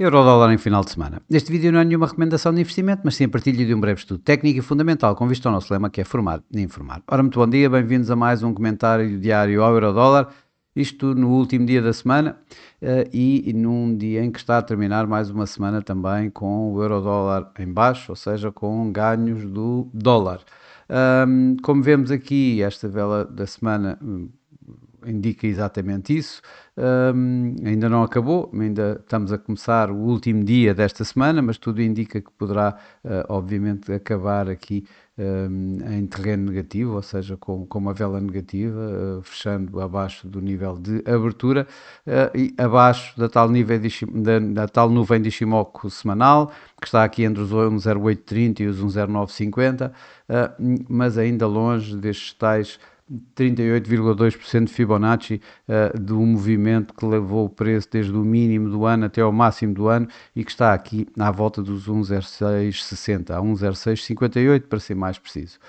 Eurodólar em final de semana. Este vídeo não é nenhuma recomendação de investimento, mas sim a partilha de um breve estudo técnico e fundamental com vista ao nosso lema que é formar e informar. Ora, muito bom dia, bem-vindos a mais um comentário diário ao Eurodólar, isto no último dia da semana e num dia em que está a terminar mais uma semana também com o Eurodólar em baixo, ou seja, com ganhos do dólar. Como vemos aqui, esta vela da semana indica exatamente isso. Ainda não acabou, ainda estamos a começar o último dia desta semana, mas tudo indica que poderá, obviamente, acabar aqui em terreno negativo, ou seja, com uma vela negativa, fechando abaixo do nível de abertura e abaixo da tal, da tal nuvem de Ishimoku semanal, que está aqui entre os 1,0830 e os 1,0950, mas ainda longe destes tais 38,2% de Fibonacci do movimento que levou o preço desde o mínimo do ano até ao máximo do ano e que está aqui à volta dos 1,0660 a 1,0658 para ser mais preciso.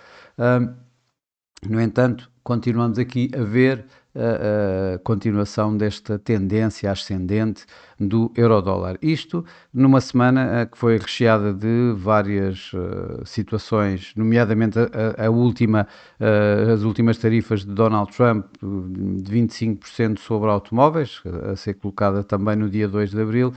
No entanto, continuamos aqui a ver a continuação desta tendência ascendente do euro-dólar. Isto numa semana que foi recheada de várias situações, nomeadamente as últimas tarifas de Donald Trump de 25% sobre automóveis, a ser colocada também no dia 2 de abril,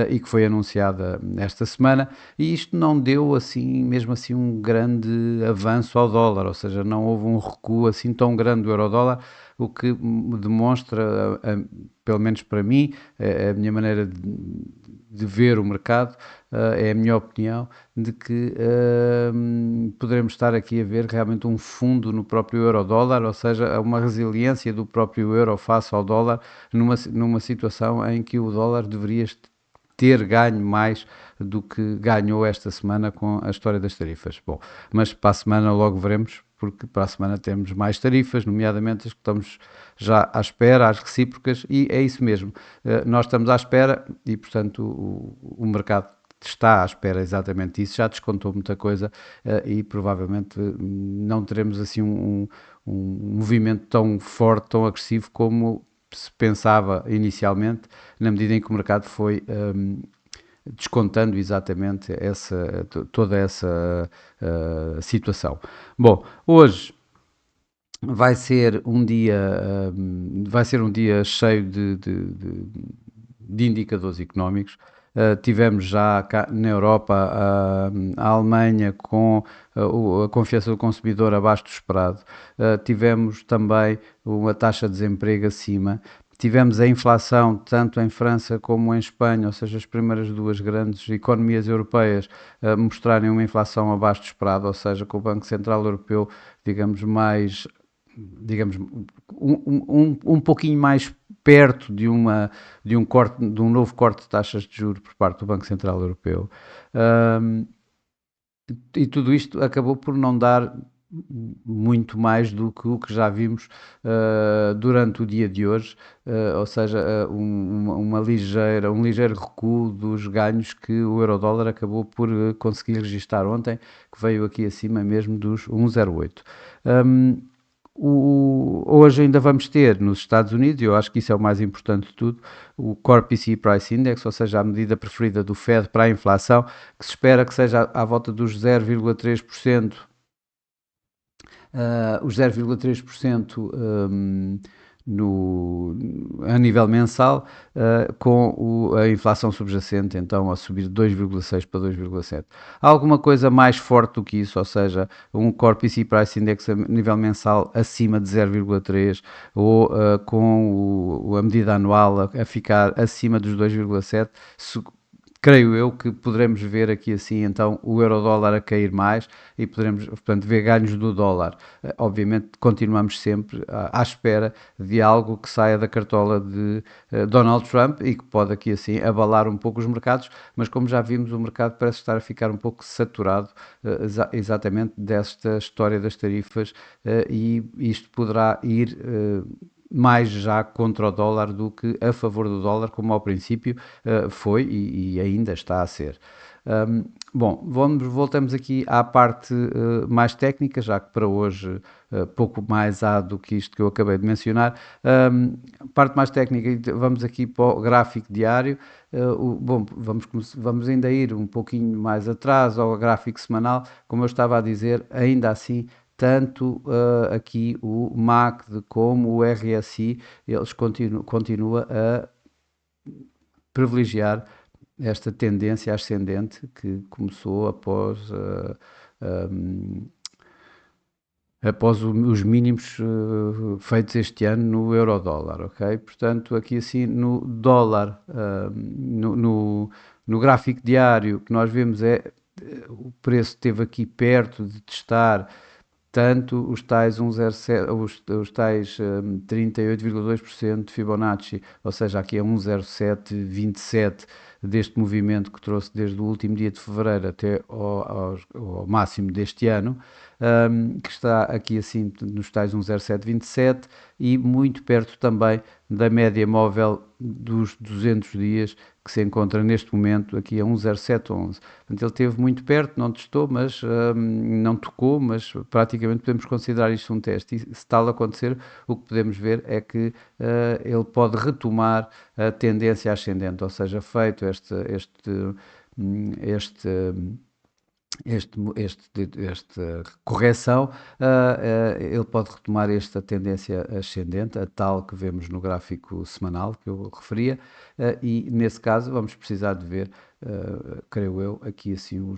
e que foi anunciada esta semana, e isto não deu assim, mesmo assim, um grande avanço ao dólar, ou seja, não houve um recuo assim tão grande do euro-dólar, o que demonstra, pelo menos para mim, a minha maneira de ver o mercado, é a minha opinião, de que poderemos estar aqui a ver realmente um fundo no próprio euro-dólar, ou seja, uma resiliência do próprio euro face ao dólar, numa situação em que o dólar deveria ter ganho mais do que ganhou esta semana com a história das tarifas. Bom, mas para a semana logo veremos, porque para a semana temos mais tarifas, nomeadamente as que estamos já à espera, as recíprocas, e é isso mesmo. Nós estamos à espera e, portanto, o mercado está à espera exatamente disso, já descontou muita coisa e provavelmente não teremos assim um movimento tão forte, tão agressivo como se pensava inicialmente, na medida em que o mercado foi descontando exatamente toda essa situação. Bom, hoje vai ser um dia cheio de indicadores económicos. Tivemos já cá na Europa a Alemanha com a confiança do consumidor abaixo do esperado. Tivemos também uma taxa de desemprego acima. Tivemos a inflação tanto em França como em Espanha, ou seja, as primeiras duas grandes economias europeias mostrarem uma inflação abaixo do esperado, ou seja, com o Banco Central Europeu, digamos, um pouquinho mais perto de um novo corte de taxas de juros por parte do Banco Central Europeu. E tudo isto acabou por não dar muito mais do que o que já vimos durante o dia de hoje, ou seja, um ligeiro recuo dos ganhos que o euro-dólar acabou por conseguir registar ontem, que veio aqui acima mesmo dos 1,08. Hoje ainda vamos ter nos Estados Unidos, e eu acho que isso é o mais importante de tudo, o Core PCE Price Index, ou seja, a medida preferida do Fed para a inflação, que se espera que seja à volta dos 0,3%, os 0,3% a nível mensal, com a inflação subjacente então a subir de 2,6 para 2,7. Há alguma coisa mais forte do que isso, ou seja, um Core PCE Price Index a nível mensal acima de 0,3 ou com a medida anual a ficar acima dos 2,7, creio eu que poderemos ver aqui assim então o euro-dólar a cair mais e poderemos, portanto, ver ganhos do dólar. Obviamente continuamos sempre à espera de algo que saia da cartola de Donald Trump e que pode aqui assim abalar um pouco os mercados, mas como já vimos o mercado parece estar a ficar um pouco saturado exatamente desta história das tarifas e isto poderá ir mais já contra o dólar do que a favor do dólar, como ao princípio foi e ainda está a ser. Bom, voltamos aqui à parte mais técnica, já que para hoje pouco mais há do que isto que eu acabei de mencionar. Parte mais técnica, vamos aqui para o gráfico diário. Bom, vamos ainda ir um pouquinho mais atrás ao gráfico semanal. Como eu estava a dizer, ainda assim, tanto aqui o MACD como o RSI, eles continua a privilegiar esta tendência ascendente que começou após os mínimos feitos este ano no euro-dólar, ok? Portanto, aqui assim no dólar, no gráfico diário, o que nós vemos é o preço esteve aqui perto de testar tanto os tais 107, os tais 38,2% de Fibonacci, ou seja, aqui é 107,27 deste movimento que trouxe desde o último dia de fevereiro até ao máximo deste ano, que está aqui assim nos tais 107,27 e muito perto também da média móvel dos 200 dias que se encontra neste momento aqui a 10711. Portanto, ele esteve muito perto, não testou, mas não tocou, mas praticamente podemos considerar isto um teste. E se tal acontecer, o que podemos ver é que ele pode retomar a tendência ascendente, ou seja, feito esta correção, ele pode retomar esta tendência ascendente, a tal que vemos no gráfico semanal que eu referia, e nesse caso vamos precisar de ver, creio eu, aqui assim o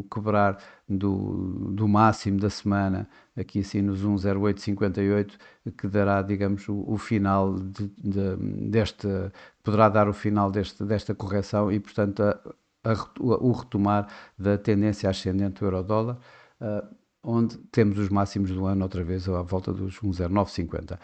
quebrar do máximo da semana, aqui assim nos 1,0858, que dará, digamos, o final poderá dar o final desta correção e, portanto, o retomar da tendência ascendente do euro-dólar, onde temos os máximos do ano outra vez à volta dos 1,0950.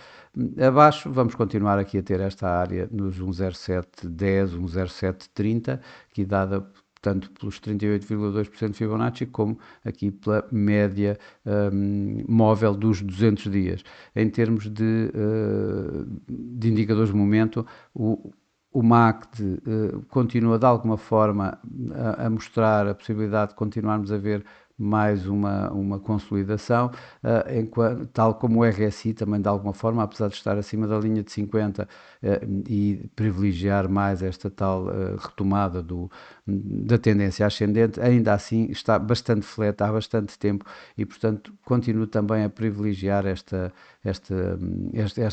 Abaixo vamos continuar aqui a ter esta área nos 1,0710, 1,0730, que dada tanto pelos 38,2% de Fibonacci, como aqui pela média móvel dos 200 dias. Em termos de indicadores de momento, o MACD continua de alguma forma a mostrar a possibilidade de continuarmos a ver mais uma consolidação, tal como o RSI também de alguma forma, apesar de estar acima da linha de 50 e privilegiar mais esta tal retomada da tendência ascendente, ainda assim está bastante flat há bastante tempo e, portanto, continua também a privilegiar esta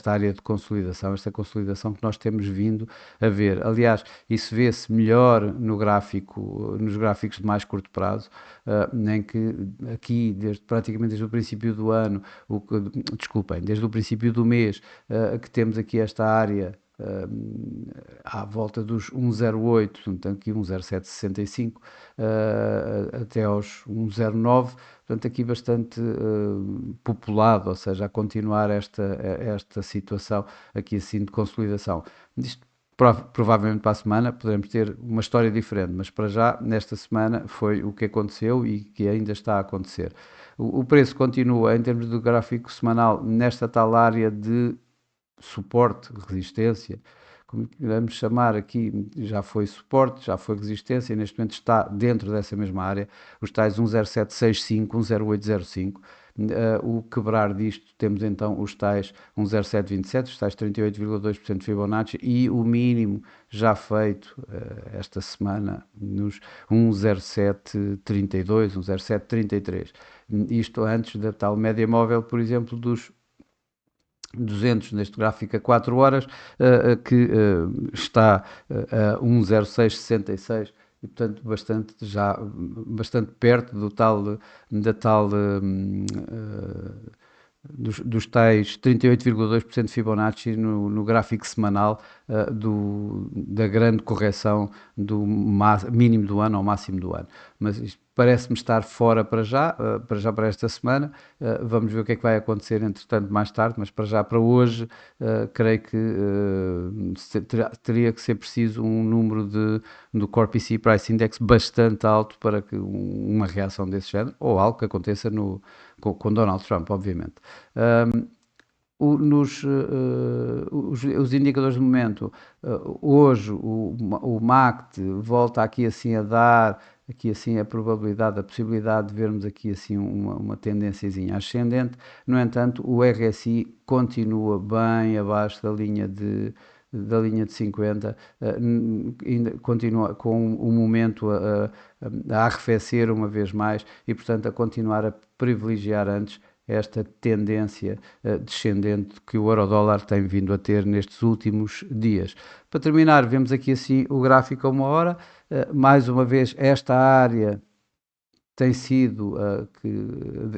área de consolidação, esta consolidação que nós temos vindo a ver. Aliás, isso vê-se melhor nos gráficos de mais curto prazo, em que aqui, praticamente desde o princípio do ano, desde o princípio do mês, que temos aqui esta área à volta dos 1,08, portanto aqui 1,0765 até aos 1,09, portanto aqui bastante populado, ou seja, a continuar esta situação aqui assim de consolidação. Isto provavelmente para a semana poderemos ter uma história diferente, mas para já, nesta semana, foi o que aconteceu e que ainda está a acontecer. O preço continua, em termos do gráfico semanal, nesta tal área de suporte, resistência, como queremos chamar aqui, já foi suporte, já foi resistência, e neste momento está dentro dessa mesma área, os tais 1,0765, 1,0805. O quebrar disto, temos então os tais 1,0727, os tais 38,2% de Fibonacci e o mínimo já feito esta semana nos 1,0732, 1,0733. Isto antes da tal média móvel, por exemplo, dos 200 neste gráfico a 4 horas, que está a 1,0666 e portanto bastante perto dos tais 38,2% de Fibonacci no gráfico semanal da grande correção do mínimo do ano ao máximo do ano. Mas isto parece-me estar fora para para esta semana. Vamos ver o que é que vai acontecer, entretanto, mais tarde, mas para hoje, creio que teria que ser preciso um número do Core PC Price Index bastante alto para que uma reação desse género, ou algo que aconteça com Donald Trump, obviamente. os indicadores de momento, hoje o MACD volta aqui assim a dar aqui assim a probabilidade, a possibilidade de vermos aqui assim uma tendênciazinha ascendente. No entanto, o RSI continua bem abaixo da linha de 50, ainda continua com o momento a arrefecer uma vez mais e, portanto, a continuar a privilegiar antes esta tendência descendente que o euro-dólar tem vindo a ter nestes últimos dias. Para terminar, vemos aqui assim o gráfico a uma hora. Mais uma vez, esta área tem sido,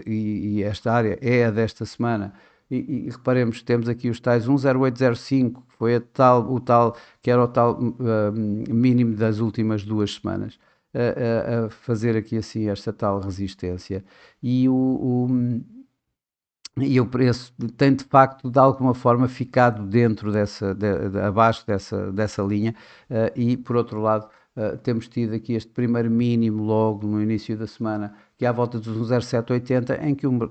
e esta área é a desta semana, e reparemos, temos aqui os tais 10805, que foi que era o tal mínimo das últimas 2 semanas, a fazer aqui assim esta tal resistência. E o preço tem de facto de alguma forma ficado dentro abaixo dessa linha, e por outro lado temos tido aqui este primeiro mínimo logo no início da semana, que é à volta dos 1,0780,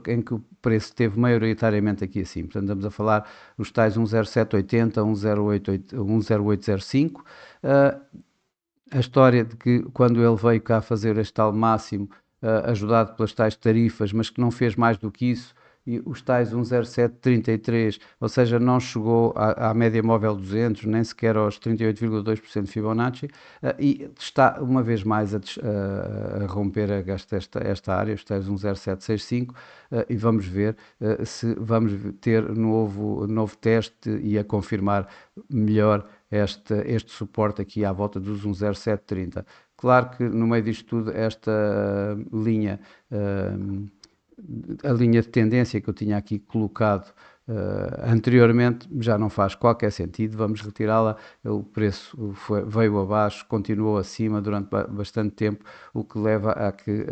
em que o preço esteve maioritariamente aqui assim. Portanto, estamos a falar os tais 1,0780, 1,0805. A história de que quando ele veio cá fazer este tal máximo, ajudado pelas tais tarifas, mas que não fez mais do que isso, e os tais 1,0733, ou seja, não chegou à média móvel 200, nem sequer aos 38,2% de Fibonacci, e está uma vez mais a romper esta área, os tais 1,0765, e vamos ver se vamos ter novo teste e a confirmar melhor este suporte aqui à volta dos 1,0730. Claro que no meio disto tudo, esta linha, a linha de tendência que eu tinha aqui colocado anteriormente já não faz qualquer sentido, vamos retirá-la. O preço veio abaixo, continuou acima durante bastante tempo, o que leva a que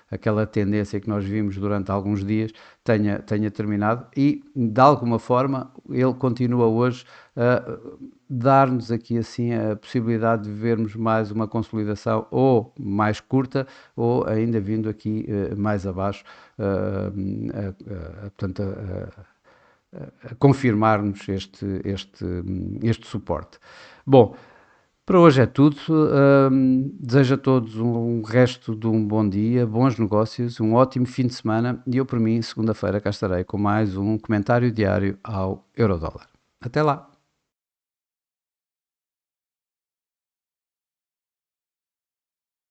aquela tendência que nós vimos durante alguns dias tenha terminado, e de alguma forma ele continua hoje a dar-nos aqui assim a possibilidade de vermos mais uma consolidação ou mais curta, ou ainda vindo aqui mais abaixo, portanto, a confirmar-nos este suporte. Bom, para hoje é tudo. Desejo a todos um resto de um bom dia, bons negócios, um ótimo fim de semana, e eu, por mim, segunda-feira cá estarei com mais um comentário diário ao Eurodólar. Até lá!